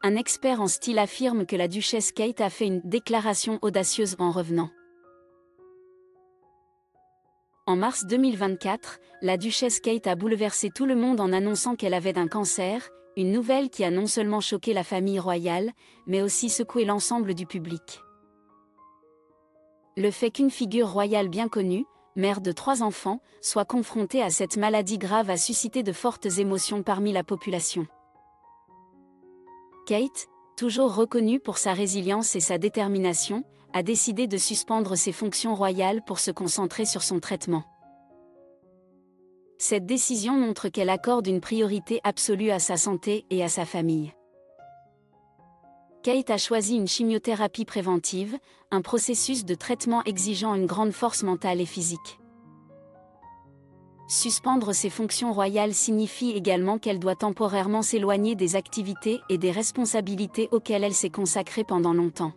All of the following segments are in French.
Un expert en style affirme que la duchesse Kate a fait une déclaration audacieuse en revenant. En mars 2024, la duchesse Kate a bouleversé tout le monde en annonçant qu'elle avait un cancer, une nouvelle qui a non seulement choqué la famille royale, mais aussi secoué l'ensemble du public. Le fait qu'une figure royale bien connue, mère de 3 enfants, soit confrontée à cette maladie grave a suscité de fortes émotions parmi la population. Kate, toujours reconnue pour sa résilience et sa détermination, a décidé de suspendre ses fonctions royales pour se concentrer sur son traitement. Cette décision montre qu'elle accorde une priorité absolue à sa santé et à sa famille. Kate a choisi une chimiothérapie préventive, un processus de traitement exigeant une grande force mentale et physique. Suspendre ses fonctions royales signifie également qu'elle doit temporairement s'éloigner des activités et des responsabilités auxquelles elle s'est consacrée pendant longtemps.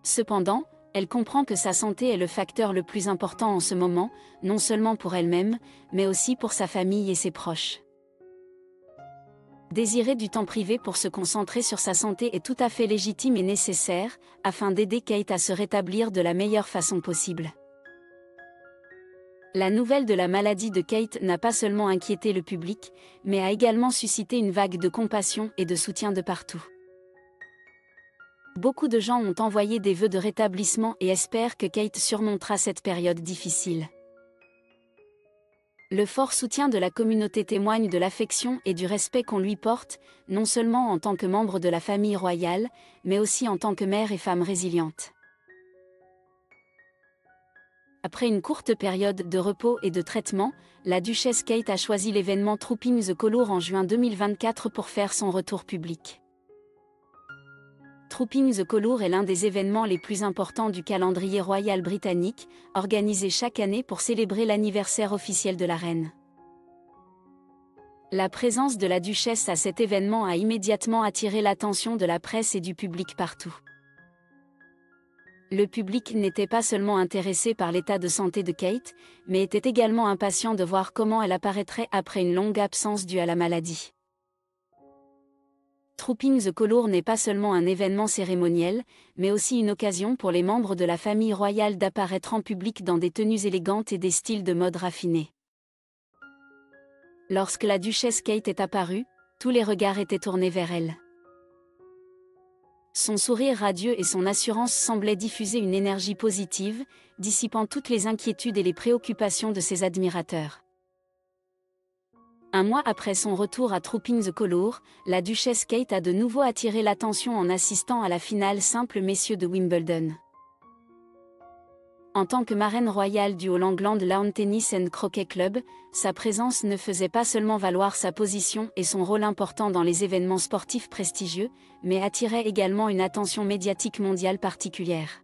Cependant, elle comprend que sa santé est le facteur le plus important en ce moment, non seulement pour elle-même, mais aussi pour sa famille et ses proches. Désirer du temps privé pour se concentrer sur sa santé est tout à fait légitime et nécessaire, afin d'aider Kate à se rétablir de la meilleure façon possible. La nouvelle de la maladie de Kate n'a pas seulement inquiété le public, mais a également suscité une vague de compassion et de soutien de partout. Beaucoup de gens ont envoyé des vœux de rétablissement et espèrent que Kate surmontera cette période difficile. Le fort soutien de la communauté témoigne de l'affection et du respect qu'on lui porte, non seulement en tant que membre de la famille royale, mais aussi en tant que mère et femme résiliente. Après une courte période de repos et de traitement, la duchesse Kate a choisi l'événement Trooping the Colour en juin 2024 pour faire son retour public. Trooping the Colour est l'un des événements les plus importants du calendrier royal britannique, organisé chaque année pour célébrer l'anniversaire officiel de la reine. La présence de la duchesse à cet événement a immédiatement attiré l'attention de la presse et du public partout. Le public n'était pas seulement intéressé par l'état de santé de Kate, mais était également impatient de voir comment elle apparaîtrait après une longue absence due à la maladie. Trooping the Colour n'est pas seulement un événement cérémoniel, mais aussi une occasion pour les membres de la famille royale d'apparaître en public dans des tenues élégantes et des styles de mode raffinés. Lorsque la duchesse Kate est apparue, tous les regards étaient tournés vers elle. Son sourire radieux et son assurance semblaient diffuser une énergie positive, dissipant toutes les inquiétudes et les préoccupations de ses admirateurs. Un mois après son retour à Trooping the Colour, la duchesse Kate a de nouveau attiré l'attention en assistant à la finale simple messieurs de Wimbledon. En tant que marraine royale du All England Lawn Tennis and Croquet Club, sa présence ne faisait pas seulement valoir sa position et son rôle important dans les événements sportifs prestigieux, mais attirait également une attention médiatique mondiale particulière.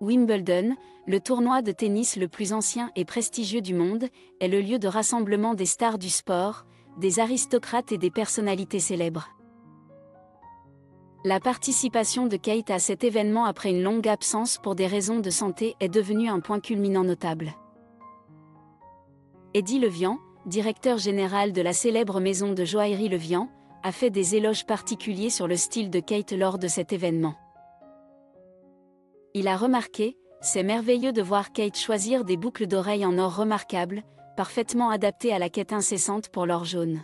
Wimbledon, le tournoi de tennis le plus ancien et prestigieux du monde, est le lieu de rassemblement des stars du sport, des aristocrates et des personnalités célèbres. La participation de Kate à cet événement après une longue absence pour des raisons de santé est devenue un point culminant notable. Eddie Levian, directeur général de la célèbre maison de joaillerie Levian, a fait des éloges particuliers sur le style de Kate lors de cet événement. Il a remarqué « C'est merveilleux de voir Kate choisir des boucles d'oreilles en or remarquables, parfaitement adaptées à la quête incessante pour l'or jaune. »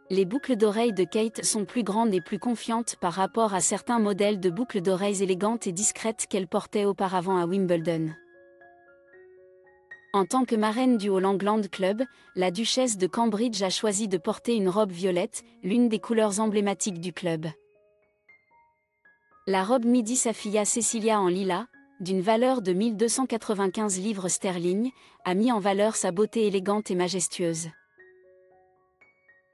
Les boucles d'oreilles de Kate sont plus grandes et plus confiantes par rapport à certains modèles de boucles d'oreilles élégantes et discrètes qu'elle portait auparavant à Wimbledon. En tant que marraine du All England Club, la duchesse de Cambridge a choisi de porter une robe violette, l'une des couleurs emblématiques du club. La robe midi sa fille Cecilia en lilas, d'une valeur de 1295 livres sterling, a mis en valeur sa beauté élégante et majestueuse.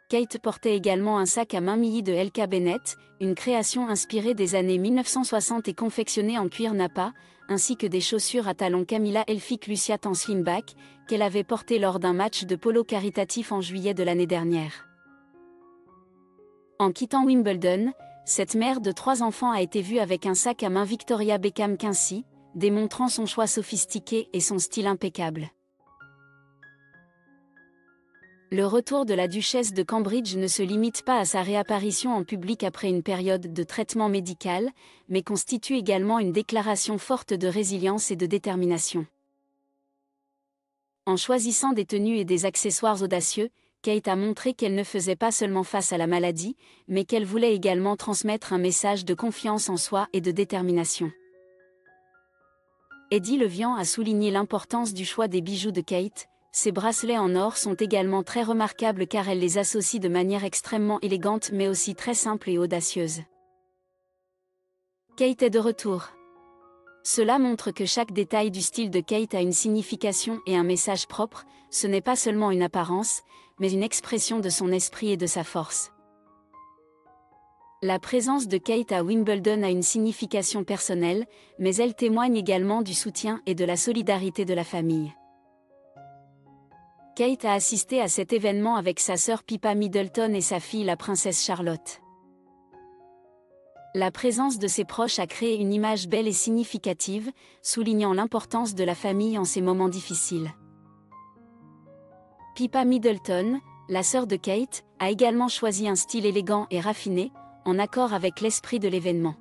Kate portait également un sac à main Millie de L.K. Bennett, une création inspirée des années 1960 et confectionnée en cuir nappa, ainsi que des chaussures à talons Camilla Elphick Lucia en slingback, qu'elle avait portées lors d'un match de polo caritatif en juillet de l'année dernière. En quittant Wimbledon, cette mère de 3 enfants a été vue avec un sac à main Victoria Beckham Quincy, démontrant son choix sophistiqué et son style impeccable. Le retour de la duchesse de Cambridge ne se limite pas à sa réapparition en public après une période de traitement médical, mais constitue également une déclaration forte de résilience et de détermination. En choisissant des tenues et des accessoires audacieux, Kate a montré qu'elle ne faisait pas seulement face à la maladie, mais qu'elle voulait également transmettre un message de confiance en soi et de détermination. Eddie Levian a souligné l'importance du choix des bijoux de Kate. Ses bracelets en or sont également très remarquables car elle les associe de manière extrêmement élégante mais aussi très simple et audacieuse. Kate est de retour. Cela montre que chaque détail du style de Kate a une signification et un message propre, ce n'est pas seulement une apparence, mais une expression de son esprit et de sa force. La présence de Kate à Wimbledon a une signification personnelle, mais elle témoigne également du soutien et de la solidarité de la famille. Kate a assisté à cet événement avec sa sœur Pippa Middleton et sa fille la princesse Charlotte. La présence de ses proches a créé une image belle et significative, soulignant l'importance de la famille en ces moments difficiles. Pippa Middleton, la sœur de Kate, a également choisi un style élégant et raffiné, en accord avec l'esprit de l'événement.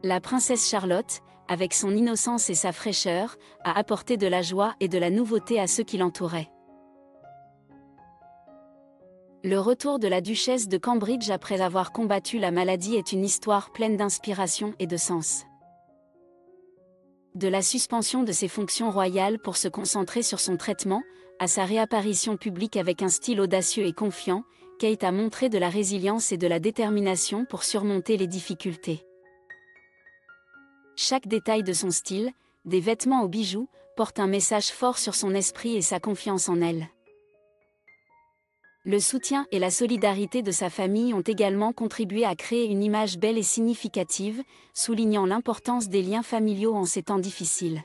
La princesse Charlotte, avec son innocence et sa fraîcheur, a apporté de la joie et de la nouveauté à ceux qui l'entouraient. Le retour de la duchesse de Cambridge après avoir combattu la maladie est une histoire pleine d'inspiration et de sens. De la suspension de ses fonctions royales pour se concentrer sur son traitement, à sa réapparition publique avec un style audacieux et confiant, Kate a montré de la résilience et de la détermination pour surmonter les difficultés. Chaque détail de son style, des vêtements aux bijoux, porte un message fort sur son esprit et sa confiance en elle. Le soutien et la solidarité de sa famille ont également contribué à créer une image belle et significative, soulignant l'importance des liens familiaux en ces temps difficiles.